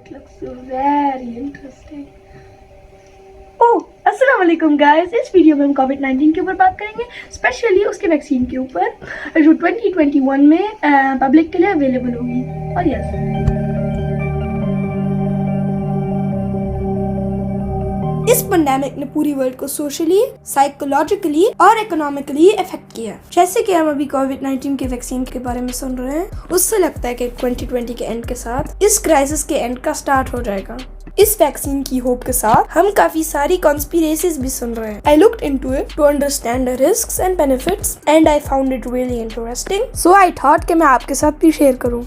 It looks very interesting. ओह अस्सलाम वालेकुम guys, इस वीडियो में हम कोविड-19 के ऊपर बात करेंगे, स्पेशली उसके वैक्सीन के ऊपर जो 2021 में पब्लिक के लिए अवेलेबल होगी। और यस, इस पेंडेमिक ने पूरी वर्ल्ड को सोशली, साइकोलॉजिकली और इकोनॉमिकली इफेक्ट किया। जैसे कि हम अभी कोविड-19 के वैक्सीन के बारे में सुन रहे हैं, उससे लगता है कि 2020 के एंड के साथ इस क्राइसिस के एंड का स्टार्ट हो जाएगा। इस वैक्सीन की होप के साथ हम काफी सारी कॉन्स्पिरेसीज भी सुन रहे हैं। I looked into it to understand the risks and benefits and I found it really interesting. So I thought कि मैं आपके साथ भी शेयर करूं।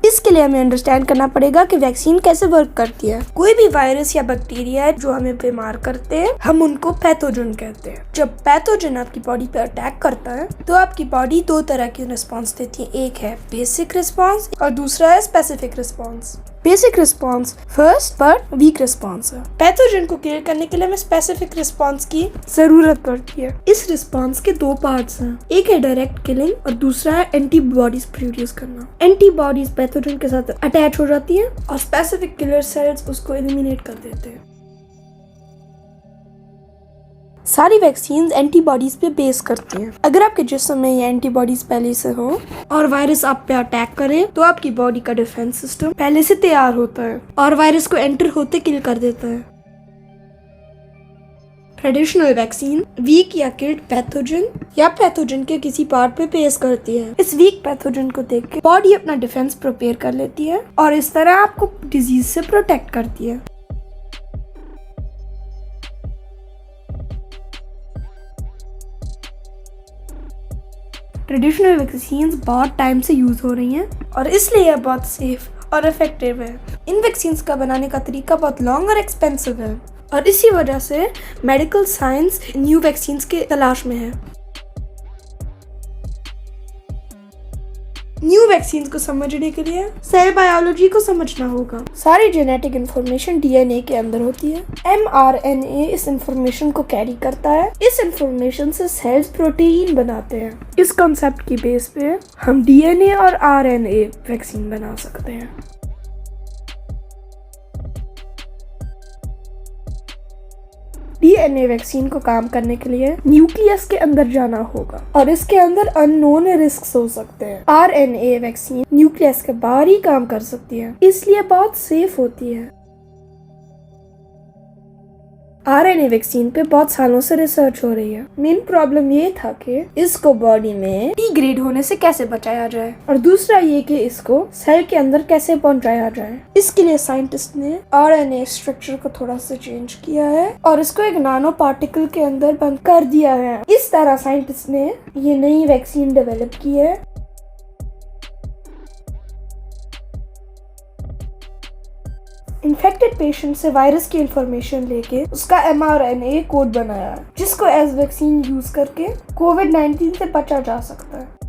इसके लिए हमें अंडरस्टैंड करना पड़ेगा कि वैक्सीन कैसे वर्क करती है। कोई भी वायरस या बैक्टीरिया जो हमें बीमार करते हैं, हम उनको पैथोजन कहते हैं। जब पैथोजन आपकी बॉडी पे अटैक करता है तो आपकी बॉडी दो तरह की रिस्पॉन्स देती है। एक है बेसिक रिस्पॉन्स और दूसरा है specific response. Basic response first पर वीक रिस्पॉन्स है। पैथोजन को किल करने के लिए हमें स्पेसिफिक रिस्पॉन्स की जरूरत पड़ती है। इस रिस्पॉन्स के दो पार्ट्स हैं, एक है डायरेक्ट किलिंग और दूसरा है एंटीबॉडीज प्रोड्यूस करना। एंटीबॉडीज पैथोजन के साथ अटैच हो जाती है और स्पेसिफिक किलर सेल्स उसको एलिमिनेट कर देते हैं। सारी वैक्सीन्स एंटीबॉडीज पे बेस करती हैं। अगर आपके जिस्म में ये एंटीबॉडीज पहले से हो और वायरस आप पे अटैक करे तो आपकी बॉडी का डिफेंस सिस्टम पहले से तैयार होता है और वायरस को एंटर होते किल कर देता है। ट्रेडिशनल वैक्सीन वीक या किल्ड पैथोजन या पैथोजन के किसी पार्ट पे बेस करती है। इस वीक पैथोजन को देख के बॉडी अपना डिफेंस प्रिपेयर कर लेती है और इस तरह आपको डिजीज से प्रोटेक्ट करती है। ट्रेडिशनल वैक्सीन्स बहुत टाइम से यूज हो रही हैं और इसलिए यह बहुत सेफ और इफेक्टिव है। इन वैक्सीन्स का बनाने का तरीका बहुत लॉन्ग और एक्सपेंसिव है और इसी वजह से मेडिकल साइंस न्यू वैक्सीन्स के तलाश में है। न्यू वैक्सीन्स को समझने के लिए सेल बायोलॉजी को समझना होगा। सारी जेनेटिक इंफॉर्मेशन डीएनए के अंदर होती है। mRNA इस इंफॉर्मेशन को कैरी करता है। इस इंफॉर्मेशन से सेल्स प्रोटीन बनाते हैं। इस कॉन्सेप्ट की बेस पे हम डीएनए और आरएनए वैक्सीन बना सकते हैं। डीएनए वैक्सीन को काम करने के लिए न्यूक्लियस के अंदर जाना होगा और इसके अंदर अननोन रिस्क हो सकते हैं। आरएनए वैक्सीन न्यूक्लियस के बाहर ही काम कर सकती है, इसलिए बहुत सेफ होती है। आरएनए वैक्सीन पे बहुत सालों से रिसर्च हो रही है। मेन प्रॉब्लम ये था कि इसको बॉडी में डिग्रेड होने से कैसे बचाया जाए और दूसरा ये कि इसको सेल के अंदर कैसे पहुंचाया जाए। इसके लिए साइंटिस्ट ने आरएनए स्ट्रक्चर को थोड़ा सा चेंज किया है और इसको एक नानो पार्टिकल के अंदर बंद कर दिया है। इस तरह साइंटिस्ट ने ये नई वैक्सीन डेवलप की है। इन्फेक्टेड पेशेंट से वायरस की इंफॉर्मेशन लेके उसका mRNA कोड बनाया है, जिसको एज वैक्सीन यूज करके कोविड-19 से बचा जा सकता है।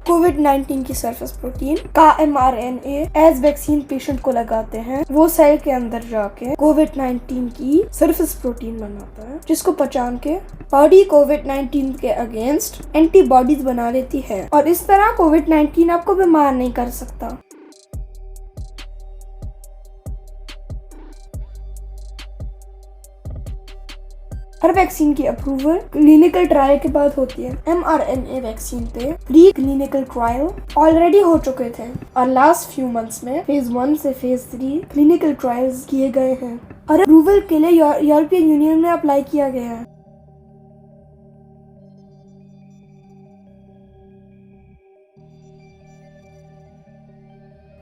कोविड-19 की सरफेस प्रोटीन का mRNA एज वैक्सीन पेशेंट को लगाते हैं, वो सेल के अंदर जाके कोविड-19 की सरफेस प्रोटीन बनाता है, जिसको पहचान के बॉडी कोविड-19 के अगेंस्ट एंटीबॉडीज बना लेती है और इस तरह कोविड-19 आपको बीमार नहीं कर सकता। हर वैक्सीन की अप्रूवल क्लिनिकल ट्रायल के बाद होती है। mRNA वैक्सीन पे प्री क्लिनिकल ट्रायल ऑलरेडी हो चुके थे और लास्ट फ्यू मंथ्स में फेज 1 से फेज 3 क्लिनिकल ट्रायल्स किए गए हैं और अप्रूवल के लिए यूरोपियन यूनियन में अप्लाई किया गया है।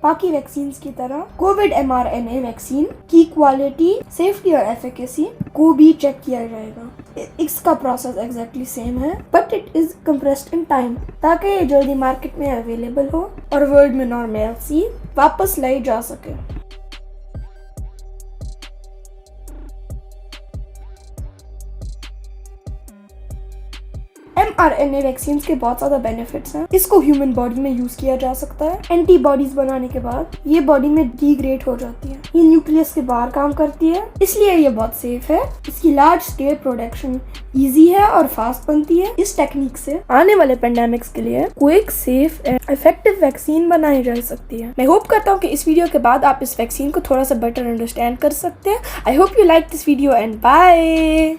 बाकी वैक्सीन्स की तरह कोविड mRNA वैक्सीन की क्वालिटी, सेफ्टी और एफिकेसी को भी चेक किया जाएगा। इसका प्रोसेस एग्जैक्टली सेम है but it is compressed in time ताकि ये जल्दी मार्केट में अवेलेबल हो और वर्ल्ड में नॉर्मैलिटी वापस लाई जा सके। mRNA वैक्सीन के बहुत ज्यादा बेनिफिट्स हैं। इसको ह्यूमन बॉडी में यूज किया जा सकता है। एंटीबॉडीज बनाने के बाद ये बॉडी में डिग्रेड हो जाती है। ये न्यूक्लियस के बाहर काम करती है, इसलिए ये बहुत सेफ है। इसकी लार्ज स्केल प्रोडक्शन इजी है और फास्ट बनती है। इस टेक्निक से आने वाले पेंडेमिक्स के लिए quick, safe and effective vaccine बनाई जा सकती है। मैं होप करता हूँ कि इस वीडियो के बाद आप इस वैक्सीन को थोड़ा सा बेटर अंडरस्टैंड कर सकते हैं। I hope you like this video and bye.